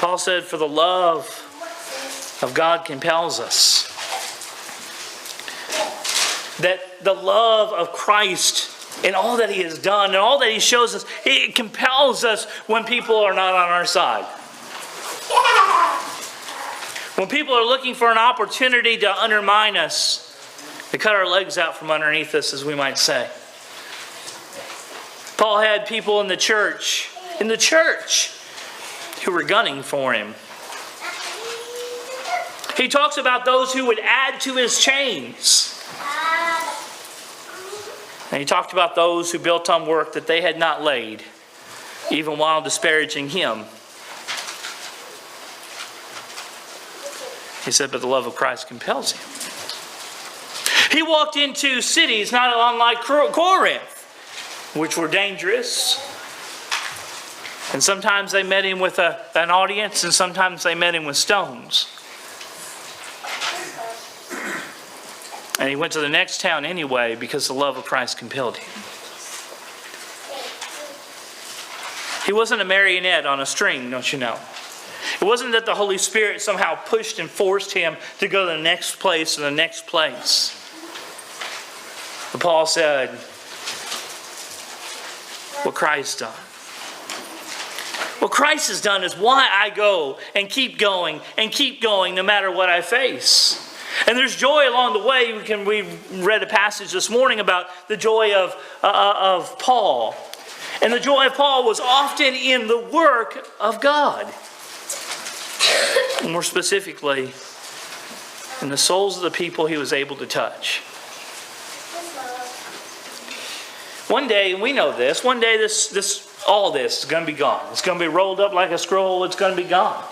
Paul said, for the love of God compels us. That the love of Christ and all that He has done and all that He shows us, it compels us when people are not on our side. When people are looking for an opportunity to undermine us, to cut our legs out from underneath us, as we might say. Paul had people in the church, who were gunning for him. He talks about those who would add to his chains. And he talked about those who built on work that they had not laid, even while disparaging him. He said, but the love of Christ compels him. He walked into cities not unlike Corinth, which were dangerous. And sometimes they met him with an audience, and sometimes they met him with stones. And he went to the next town anyway because the love of Christ compelled him. He wasn't a marionette on a string, don't you know? It wasn't that the Holy Spirit somehow pushed and forced him to go to the next place and the next place. But Paul said, what Christ done. What Christ has done is why I go and keep going no matter what I face. And there's joy along the way. We read a passage this morning about the joy of Paul. And the joy of Paul was often in the work of God. More specifically, in the souls of the people he was able to touch. One day, and we know this, one day all this is going to be gone. It's going to be rolled up like a scroll. It's going to be gone.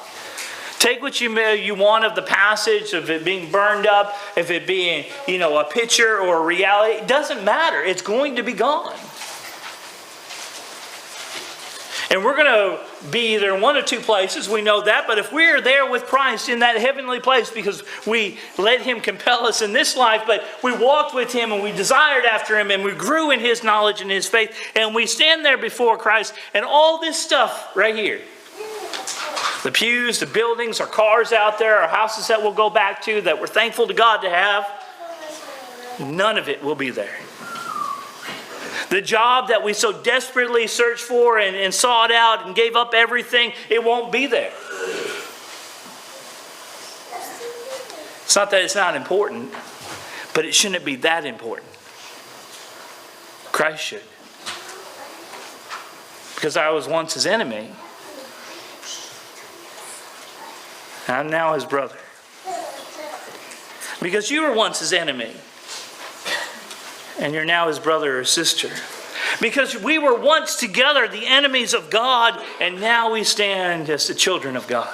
Take what you want of the passage, of it being burned up, if it being, a picture or a reality. It doesn't matter. It's going to be gone. And we're going to be either in one or two places. We know that. But if we're there with Christ in that heavenly place because we let Him compel us in this life, but we walked with Him and we desired after Him and we grew in His knowledge and His faith, and we stand there before Christ and all this stuff right here. The pews, the buildings, our cars out there, our houses that we'll go back to that we're thankful to God to have, none of it will be there. The job that we so desperately searched for and sought out and gave up everything, it won't be there. It's not that it's not important, but it shouldn't be that important. Christ should. Because I was once His enemy. I'm now His brother. Because you were once His enemy. And you're now His brother or sister. Because we were once together the enemies of God, and now we stand as the children of God.